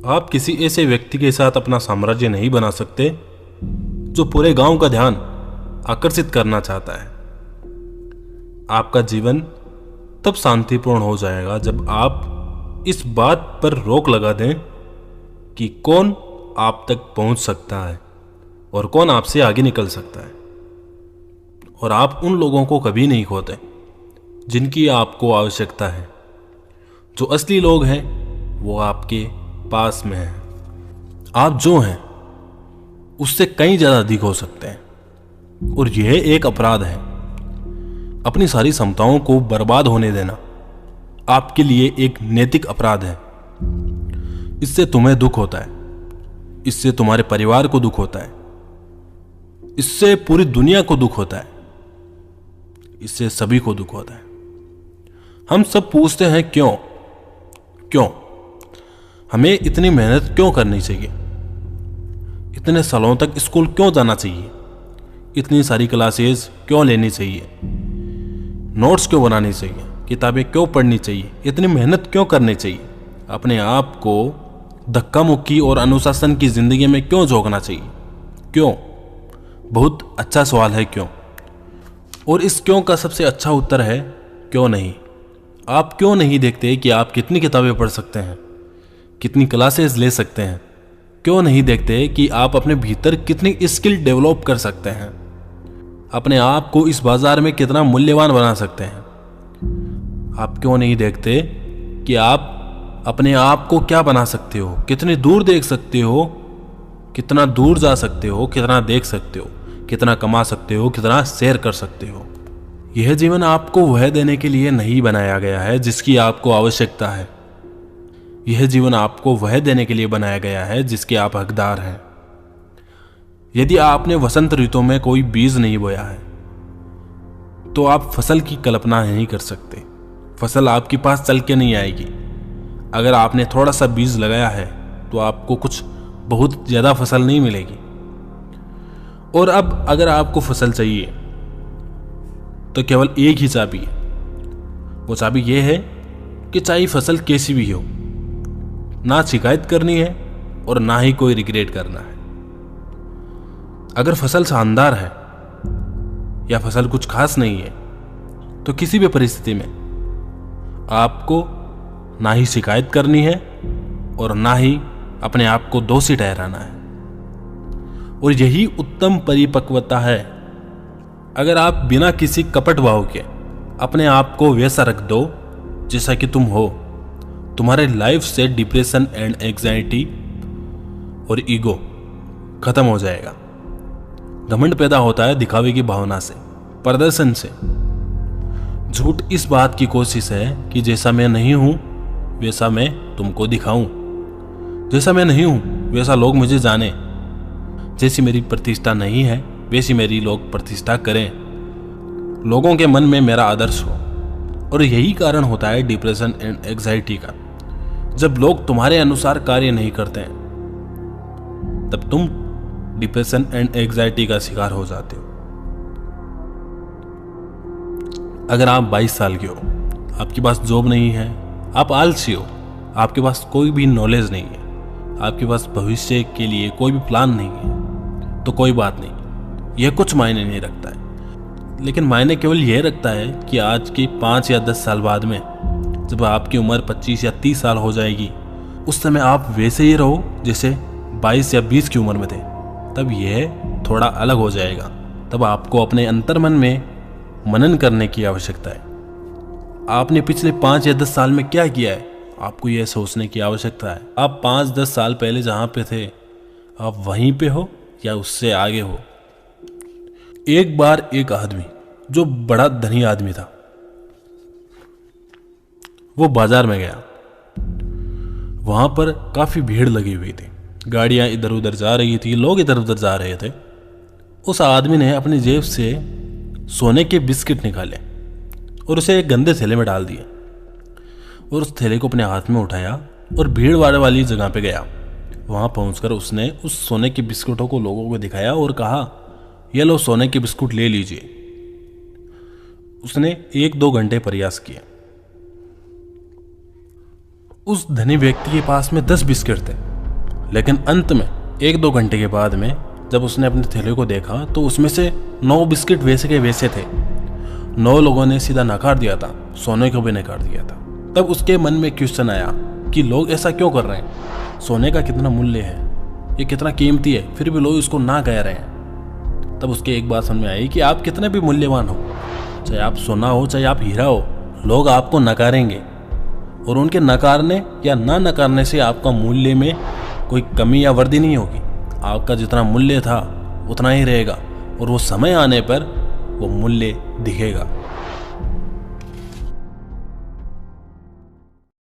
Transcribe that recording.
आप किसी ऐसे व्यक्ति के साथ अपना साम्राज्य नहीं बना सकते जो पूरे गांव का ध्यान आकर्षित करना चाहता है। आपका जीवन तब शांतिपूर्ण हो जाएगा जब आप इस बात पर रोक लगा दें कि कौन आप तक पहुंच सकता है और कौन आपसे आगे निकल सकता है। और आप उन लोगों को कभी नहीं खोते जिनकी आपको आवश्यकता है। जो असली लोग हैं वो आपके पास में हैं। आप जो हैं उससे कहीं ज़्यादा अधिक हो सकते हैं और यह एक अपराध है। अपनी सारी क्षमताओं को बर्बाद होने देना आपके लिए एक नैतिक अपराध है। इससे तुम्हें दुख होता है, इससे तुम्हारे परिवार को दुख होता है, इससे पूरी दुनिया को दुख होता है, इससे सभी को दुख होता है। हम सब पूछते हैं क्यों क्यों हमें इतनी मेहनत क्यों करनी चाहिए, इतने सालों तक स्कूल क्यों जाना चाहिए, इतनी सारी क्लासेस क्यों लेनी चाहिए, नोट्स क्यों बनानी चाहिए, किताबें क्यों पढ़नी चाहिए, इतनी मेहनत क्यों करनी चाहिए, अपने आप को धक्का मुक्की और अनुशासन की जिंदगी में क्यों झोंकना चाहिए। क्यों बहुत अच्छा सवाल है क्यों। और इस क्यों का सबसे अच्छा उत्तर है क्यों नहीं। आप क्यों नहीं देखते कि आप कितनी किताबें पढ़ सकते हैं, कितनी क्लासेस ले सकते हैं। क्यों नहीं देखते कि आप अपने भीतर कितनी स्किल डेवलप कर सकते हैं, अपने आप को इस बाजार में कितना मूल्यवान बना सकते हैं। आप क्यों नहीं देखते कि आप अपने आप को क्या बना सकते हो, कितनी दूर देख सकते हो, कितना दूर जा सकते हो, कितना देख सकते हो, कितना कमा सकते हो, कितना शेयर कर सकते हो। यह जीवन आपको वह देने के लिए नहीं बनाया गया है जिसकी आपको आवश्यकता है। यह जीवन आपको वह देने के लिए बनाया गया है जिसके आप हकदार हैं। यदि आपने वसंत ऋतु में कोई बीज नहीं बोया है तो आप फसल की कल्पना नहीं कर सकते। फसल आपके पास चल के नहीं आएगी। अगर आपने थोड़ा सा बीज लगाया है तो आपको कुछ बहुत ज़्यादा फसल नहीं मिलेगी। और अब अगर आपको फसल चाहिए तो केवल एक ही चाबी है। वो चाबी ये है कि चाहे फसल कैसी भी हो, ना शिकायत करनी है और ना ही कोई रिग्रेट करना है। अगर फसल शानदार है या फसल कुछ खास नहीं है तो किसी भी परिस्थिति में आपको ना ही शिकायत करनी है और ना ही अपने आप को दोषी ठहराना है। और यही उत्तम परिपक्वता है। अगर आप बिना किसी कपट भाव के अपने आप को वैसा रख दो जैसा कि तुम हो, तुम्हारे लाइफ से डिप्रेशन एंड एंजाइटी और ईगो खत्म हो जाएगा। घमंड पैदा होता है दिखावे की भावना से, प्रदर्शन से। झूठ इस बात की कोशिश है कि जैसा मैं नहीं हूं वैसा मैं तुमको दिखाऊं, जैसा मैं नहीं हूं वैसा लोग मुझे जाने, जैसी मेरी प्रतिष्ठा नहीं है वैसी मेरी लोग प्रतिष्ठा करें, लोगों के मन में मेरा आदर्श हो। और यही कारण होता है डिप्रेशन एंड एंजाइटी का। जब लोग तुम्हारे अनुसार कार्य नहीं करते हैं तब तुम डिप्रेशन एंड एंजाइटी का शिकार हो जाते हो। अगर आप 22 साल के हो, आपके पास जॉब नहीं है, आप आलसी हो, आपके पास कोई भी नॉलेज नहीं है, आपके पास भविष्य के लिए कोई भी प्लान नहीं है, तो कोई बात नहीं, यह कुछ मायने नहीं रखता है। लेकिन मायने केवल यह रखता है कि आज के 5 या 10 साल बाद में जब आपकी उम्र 25 या 30 साल हो जाएगी, उस समय आप वैसे ही रहो जैसे 22 या 20 की उम्र में थे। तब यह थोड़ा अलग हो जाएगा। तब आपको अपने अंतर्मन में मनन करने की आवश्यकता है। आपने पिछले 5 या 10 साल में क्या किया है, आपको यह सोचने की आवश्यकता है। आप 5-10 साल पहले जहाँ पे थे आप वहीं पे हो या उससे आगे हो। एक बार एक आदमी जो बड़ा धनी आदमी था, वो बाजार में गया। वहां पर काफी भीड़ लगी हुई थी, गाड़ियां इधर उधर जा रही थी, लोग इधर उधर जा रहे थे। उस आदमी ने अपनी जेब से सोने के बिस्किट निकाले और उसे एक गंदे थैले में डाल दिए और उस थैले को अपने हाथ में उठाया और भीड़ भाड़ वाली जगह पे गया। वहां पहुंचकर उसने उस सोने के बिस्कुटों को लोगों को दिखाया और कहा, ये लो सोने के बिस्कुट ले लीजिए। उसने 1-2 घंटे प्रयास किए। उस धनी व्यक्ति के पास में 10 बिस्किट थे लेकिन अंत में 1-2 घंटे के बाद में जब उसने अपने थैले को देखा तो उसमें से 9 बिस्किट वैसे के वैसे थे। 9 लोगों ने सीधा नकार दिया था, सोने को भी नकार दिया था। तब उसके मन में क्वेश्चन आया कि लोग ऐसा क्यों कर रहे हैं? सोने का कितना मूल्य है, ये कितना कीमती है, फिर भी लोग इसको ना कह रहे हैं। तब उसके एक बात समझ में आई कि आप कितने भी मूल्यवान हो, चाहे आप सोना हो चाहे आप हीरा हो, लोग आपको नकारेंगे और उनके नकारने या ना नकारने से आपका मूल्य में कोई कमी या वृद्धि नहीं होगी। आपका जितना मूल्य था उतना ही रहेगा और वो समय आने पर वो मूल्य दिखेगा।